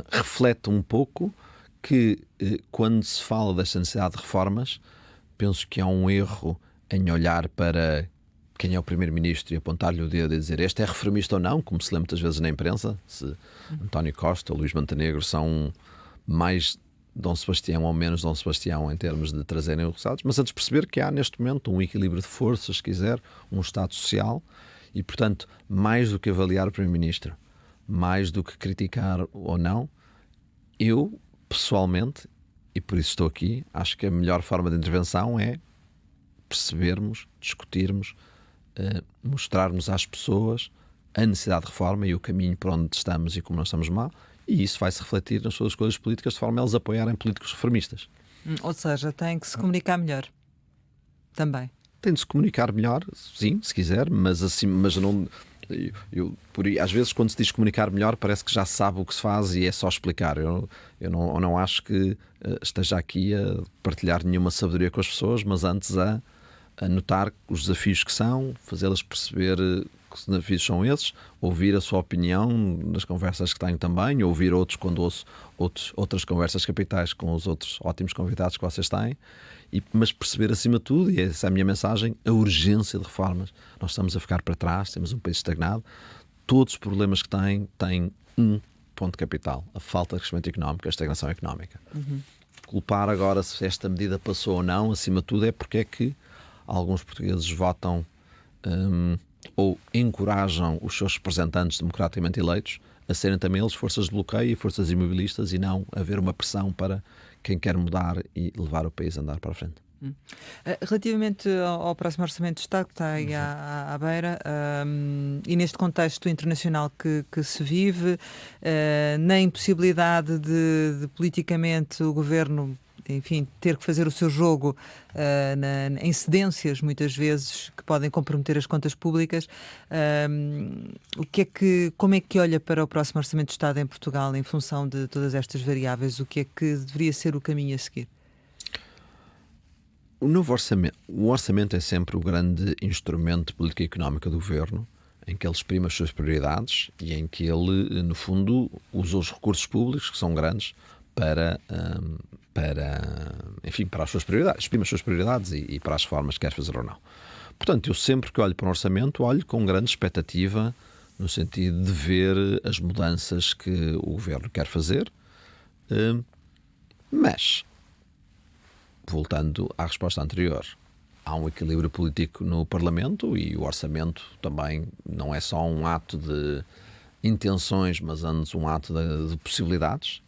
reflete um pouco que quando se fala desta necessidade de reformas, penso que há um erro em olhar para quem é o primeiro-ministro e apontar-lhe o dedo e dizer este é reformista ou não, como se lê muitas vezes na imprensa, se António Costa ou Luís Montenegro são mais Dom Sebastião ou menos Dom Sebastião em termos de trazerem os resultados, mas antes de perceber que há neste momento um equilíbrio de forças, se quiser, um Estado social e, portanto, mais do que avaliar o primeiro-ministro, mais do que criticar ou não, eu, pessoalmente, e por isso estou aqui, acho que a melhor forma de intervenção é percebermos, discutirmos, mostrarmos às pessoas a necessidade de reforma e o caminho para onde estamos e como nós estamos mal, e isso vai-se refletir nas suas escolhas políticas de forma a eles apoiarem políticos reformistas. Ou seja, tem que se comunicar melhor. Também. Tem de se comunicar melhor, sim, se quiser, mas assim, mas não... às vezes quando se diz comunicar melhor parece que já se sabe o que se faz e é só explicar. Eu não acho que esteja aqui a partilhar nenhuma sabedoria com as pessoas, mas antes a notar os desafios que são, fazê-las perceber que desafios são esses, ouvir a sua opinião nas conversas que tenho também, ouvir outros quando ouço outras conversas capitais com os outros ótimos convidados que vocês têm, mas perceber acima de tudo, e essa é a minha mensagem, a urgência de reformas. Nós estamos a ficar para trás, temos um país estagnado, todos os problemas que têm um ponto capital, a falta de crescimento económico, a estagnação económica. Culpar agora se esta medida passou ou não, acima de tudo, é porque é que alguns portugueses votam ou encorajam os seus representantes democraticamente eleitos a serem também eles forças de bloqueio e forças imobilistas e não haver uma pressão para quem quer mudar e levar o país a andar para a frente. Relativamente ao próximo Orçamento de Estado, que está aí à beira, e neste contexto internacional que se vive, na impossibilidade de politicamente o Governo, enfim, ter que fazer o seu jogo em cedências, muitas vezes, que podem comprometer as contas públicas, como é que olha para o próximo Orçamento de Estado em Portugal em função de todas estas variáveis? O que é que deveria ser o caminho a seguir? O orçamento é sempre o grande instrumento de política económica do Governo, em que ele exprime as suas prioridades e em que ele, no fundo, usa os recursos públicos, que são grandes, para as suas prioridades, exprime as suas prioridades e para as formas que quer fazer ou não. Portanto, eu sempre que olho para um orçamento, olho com grande expectativa no sentido de ver as mudanças que o Governo quer fazer, mas, voltando à resposta anterior, há um equilíbrio político no Parlamento e o orçamento também não é só um ato de intenções, mas antes um ato de possibilidades.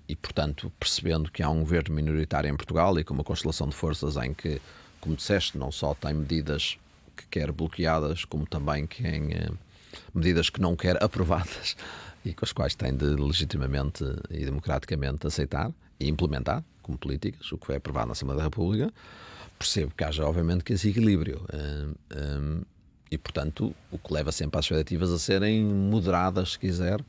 E, portanto, percebendo que há um governo minoritário em Portugal e com uma constelação de forças em que, como disseste, não só tem medidas que quer bloqueadas, como também medidas que não quer aprovadas e com as quais tem de legitimamente e democraticamente aceitar e implementar como políticas, o que foi aprovado na Assembleia da República, percebo que haja, obviamente, que esse equilíbrio. E, portanto, o que leva sempre às expectativas a serem moderadas, se quiser,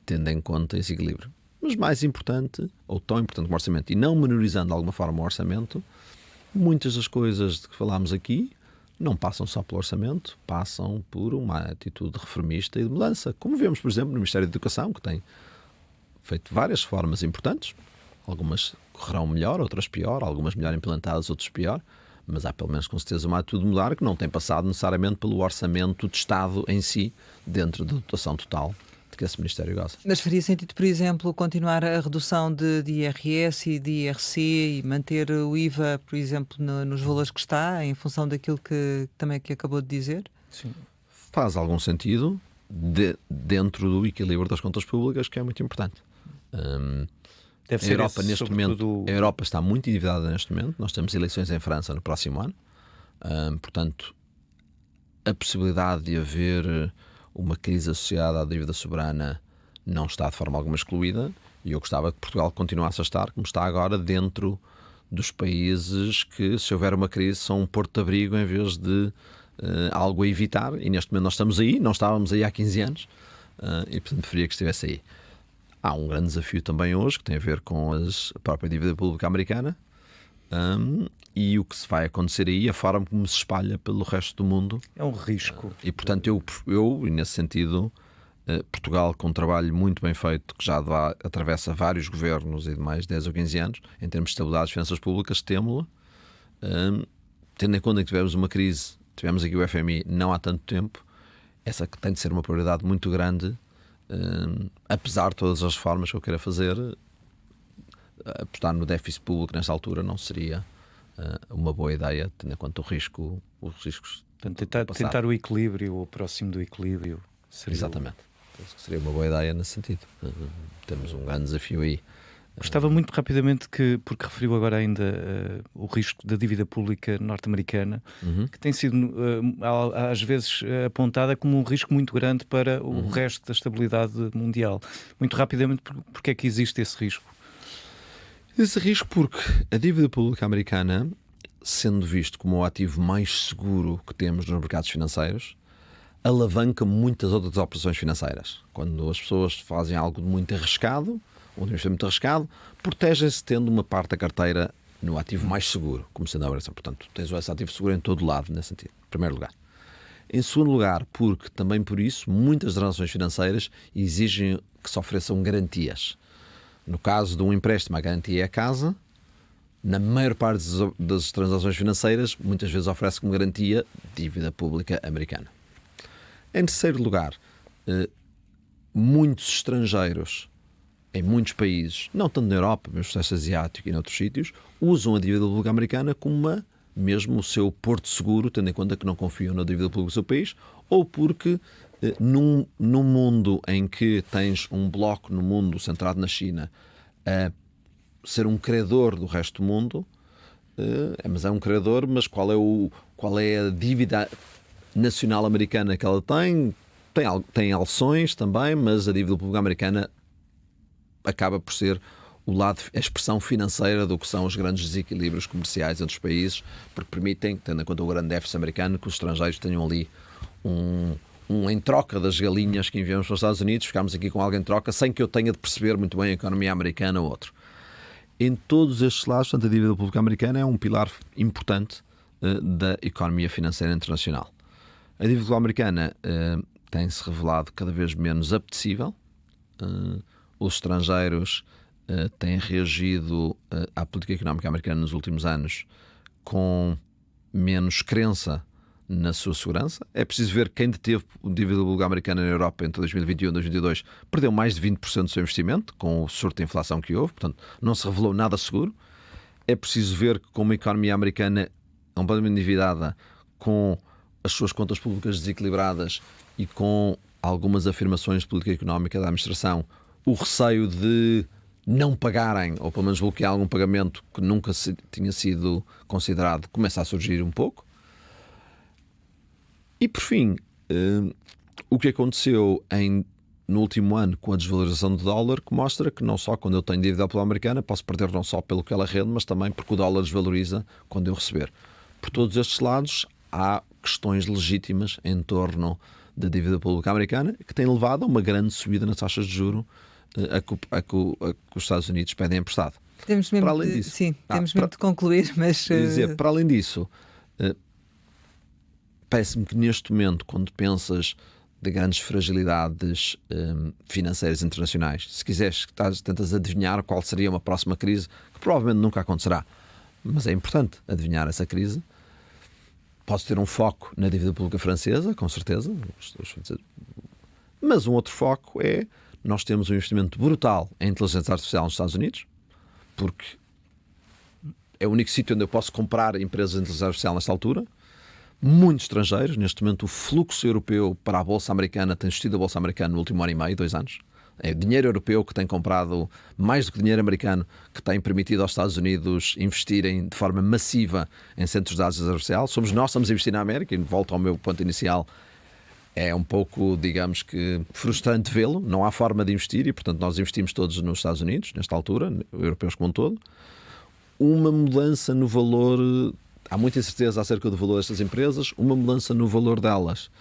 tendo em conta esse equilíbrio. Mas mais importante, ou tão importante como o orçamento, e não menorizando de alguma forma o orçamento, muitas das coisas de que falámos aqui não passam só pelo orçamento, passam por uma atitude reformista e de mudança. Como vemos, por exemplo, no Ministério da Educação, que tem feito várias reformas importantes, algumas correrão melhor, outras pior, algumas melhor implantadas, outras pior, mas há pelo menos com certeza uma atitude de mudar que não tem passado necessariamente pelo orçamento de Estado em si, dentro da dotação total que esse Ministério goza. Mas faria sentido, por exemplo, continuar a redução de IRS e de IRC e manter o IVA, por exemplo, nos valores que está, em função daquilo que acabou de dizer? Sim. Faz algum sentido dentro do equilíbrio das contas públicas, que é muito importante. Deve a ser Europa, neste momento, a Europa está muito endividada neste momento. Nós temos eleições em França no próximo ano. Portanto, a possibilidade de haver uma crise associada à dívida soberana não está de forma alguma excluída, e eu gostava que Portugal continuasse a estar, como está agora, dentro dos países que, se houver uma crise, são um porto de abrigo em vez de algo a evitar, e neste momento nós estamos aí, não estávamos aí há 15 anos, e portanto preferia que estivesse aí. Há um grande desafio também hoje, que tem a ver com a própria dívida pública americana, e o que se vai acontecer aí, a forma como se espalha pelo resto do mundo. É um risco. E portanto eu nesse sentido, Portugal, com um trabalho muito bem feito, que já atravessa vários governos e de mais 10 ou 15 anos, em termos de estabilidade das finanças públicas, temo-la, tendo em conta que tivemos uma crise tivemos aqui o FMI não há tanto tempo, essa que tem de ser uma prioridade muito grande, apesar de todas as reformas que eu queira fazer, apostar no déficit público nesta altura não seria uma boa ideia, tendo em conta os riscos. Portanto, tentar o equilíbrio, ou próximo do equilíbrio. Exatamente. Seria uma boa ideia nesse sentido. Temos um grande desafio aí. Gostava muito rapidamente porque referiu agora ainda o risco da dívida pública norte-americana, que tem sido às vezes apontada como um risco muito grande para o resto da estabilidade mundial. Muito rapidamente, porque é que existe esse risco? Esse risco porque a dívida pública americana, sendo visto como o ativo mais seguro que temos nos mercados financeiros, alavanca muitas outras operações financeiras. Quando as pessoas fazem algo de muito arriscado, um investimento arriscado, protegem-se tendo uma parte da carteira no ativo mais seguro, como sendo a obrigação. Portanto, tens esse ativo seguro em todo lado, nesse sentido, em primeiro lugar. Em segundo lugar, porque também por isso, muitas transações financeiras exigem que se ofereçam garantias. No caso de um empréstimo, a garantia é a casa. Na maior parte das transações financeiras, muitas vezes oferece como garantia dívida pública americana. Em terceiro lugar, muitos estrangeiros em muitos países, não tanto na Europa, mas no Sudeste Asiático e em outros sítios, usam a dívida pública americana como mesmo o seu porto seguro, tendo em conta que não confiam na dívida pública do seu país, ou porque num mundo em que tens um bloco no mundo centrado na China a ser um credor do resto do mundo, mas é um credor, mas qual é a dívida nacional americana que ela tem? Tem alções também, mas a dívida pública americana acaba por ser a expressão financeira do que são os grandes desequilíbrios comerciais entre os países, porque permitem, tendo em conta o grande déficit americano, que os estrangeiros tenham ali em troca das galinhas que enviamos para os Estados Unidos, ficamos aqui com algo em troca, sem que eu tenha de perceber muito bem a economia americana ou outro. Em todos estes lados, portanto, a dívida pública americana é um pilar importante da economia financeira internacional. A dívida pública americana tem-se revelado cada vez menos apetecível. Os estrangeiros têm reagido à política económica americana nos últimos anos com menos crença na sua segurança. É preciso ver quem deteve a dívida pública americana na Europa entre 2021 e 2022 perdeu mais de 20% do seu investimento com o surto de inflação que houve, portanto não se revelou nada seguro. É preciso ver que com uma economia americana completamente endividada, com as suas contas públicas desequilibradas e com algumas afirmações de política económica da administração, o receio de não pagarem, ou pelo menos bloquear algum pagamento que nunca tinha sido considerado, começa a surgir um pouco. E por fim, o que aconteceu no último ano com a desvalorização do dólar, que mostra que não só quando eu tenho dívida pública americana posso perder não só pelo que ela rende, mas também porque o dólar desvaloriza quando eu receber. Por todos estes lados há questões legítimas em torno da dívida pública americana que tem levado a uma grande subida nas taxas de juros a que os Estados Unidos pedem emprestado. Temos mesmo, temos mesmo de concluir, mas... Para além disso, parece-me que neste momento, quando pensas de grandes fragilidades financeiras internacionais, se quiseres, tentas adivinhar qual seria uma próxima crise, que provavelmente nunca acontecerá, mas é importante adivinhar essa crise. Posso ter um foco na dívida pública francesa, com certeza, mas um outro foco é nós temos um investimento brutal em inteligência artificial nos Estados Unidos, porque é o único sítio onde eu posso comprar empresas de inteligência artificial nesta altura. Muitos estrangeiros, neste momento o fluxo europeu para a Bolsa Americana tem existido a Bolsa Americana no último ano e meio, 2 anos. É dinheiro europeu que tem comprado mais do que dinheiro americano, que tem permitido aos Estados Unidos investirem de forma massiva em centros de dados artificial. Somos nós que estamos a investir na América, e volto ao meu ponto inicial, é um pouco, digamos que, frustrante vê-lo. Não há forma de investir e, portanto, nós investimos todos nos Estados Unidos, nesta altura, europeus como um todo. Uma mudança no valor, há muita incerteza acerca do valor destas empresas, uma mudança no valor delas,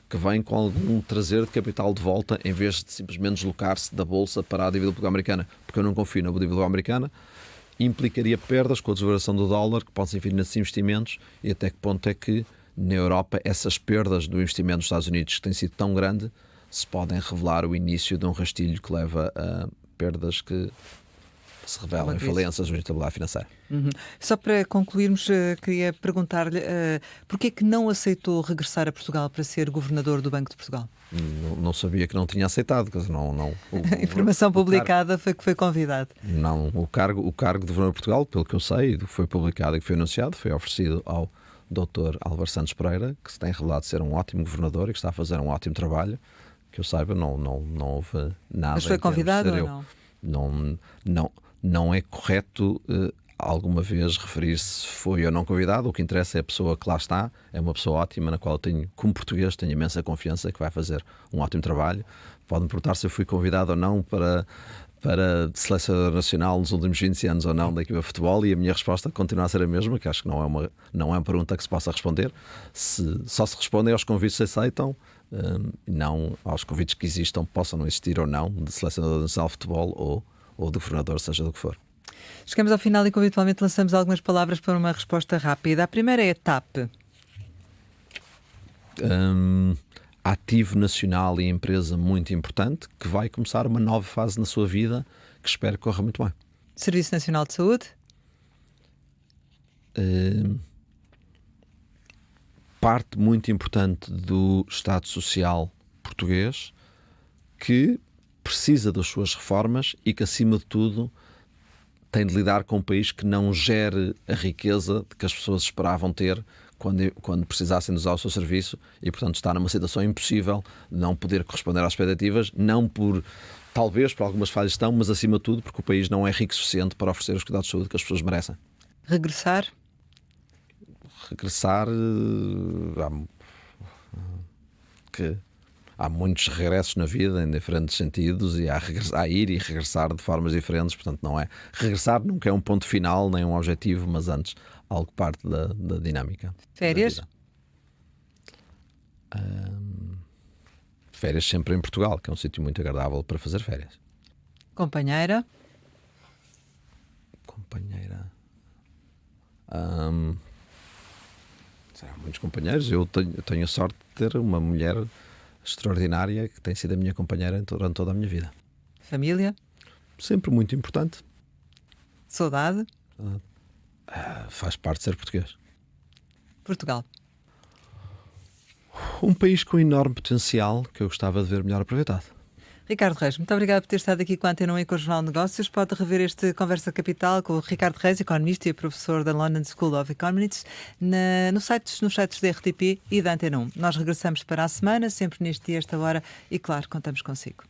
que vem com algum trazer de capital de volta, em vez de simplesmente deslocar-se da Bolsa para a dívida pública americana, porque eu não confio na dívida pública americana, implicaria perdas com a desvalorização do dólar, que podem vir nesses investimentos, e até que ponto é que, na Europa, essas perdas do investimento dos Estados Unidos, que tem sido tão grande, se podem revelar o início de um rastilho que leva a perdas que se revelam Uma em crise. falências ou instabilidade financeira. Uhum. Só para concluirmos, queria perguntar-lhe porquê é que não aceitou regressar a Portugal para ser governador do Banco de Portugal? Não sabia que não tinha aceitado, quer dizer, A informação publicada foi que foi convidado. Não, o cargo de governador de Portugal, pelo que eu sei, do que foi publicado e que foi anunciado, foi oferecido ao Dr. Álvaro Santos Pereira, que se tem revelado ser um ótimo governador e que está a fazer um ótimo trabalho. Que eu saiba, não houve nada. Mas foi em termos de convidado ser ou eu. não? Não é correto alguma vez referir-se se foi ou não convidado. O que interessa é a pessoa que lá está, é uma pessoa ótima, na qual eu tenho, como português, tenho imensa confiança que vai fazer um ótimo trabalho. Pode-me perguntar se eu fui convidado ou não para selecionador nacional nos últimos 20 anos ou não da equipa de futebol, e a minha resposta continua a ser a mesma, que acho que não é uma pergunta que se possa responder. Só se respondem aos convites que se aceitam, não aos convites que existam, possam não existir ou não, de selecionador nacional de futebol ou do governador, seja do que for. Chegamos ao final e, como habitualmente, lançamos algumas palavras para uma resposta rápida. A primeira é TAP. Ativo nacional e empresa muito importante, que vai começar uma nova fase na sua vida, que espero que corra muito bem. Serviço Nacional de Saúde. Parte muito importante do Estado Social português, que precisa das suas reformas e que, acima de tudo, tem de lidar com um país que não gere a riqueza que as pessoas esperavam ter quando precisassem de usar o seu serviço, e, portanto, está numa situação impossível de não poder corresponder às expectativas, talvez por algumas falhas estão, mas acima de tudo porque o país não é rico o suficiente para oferecer os cuidados de saúde que as pessoas merecem. Regressar. Há muitos regressos na vida em diferentes sentidos, e há ir e regressar de formas diferentes, portanto não é regressar, nunca é um ponto final nem um objetivo, mas antes algo parte da dinâmica. Férias. Férias sempre em Portugal, que é um sítio muito agradável para fazer férias. Companheira. Há muitos companheiros. Eu tenho a sorte de ter uma mulher extraordinária que tem sido a minha companheira durante toda a minha vida. Família. Sempre muito importante. Saudade. Faz parte de ser português. Portugal. Um país com enorme potencial que eu gostava de ver melhor aproveitado. Ricardo Reis, muito obrigado por ter estado aqui com a Antena 1 e com o Jornal de Negócios. Pode rever este Conversa Capital com o Ricardo Reis, economista e professor da London School of Economics, nos sites da RTP e da Antena 1. Nós regressamos para a semana, sempre neste dia, esta hora, e claro, contamos consigo.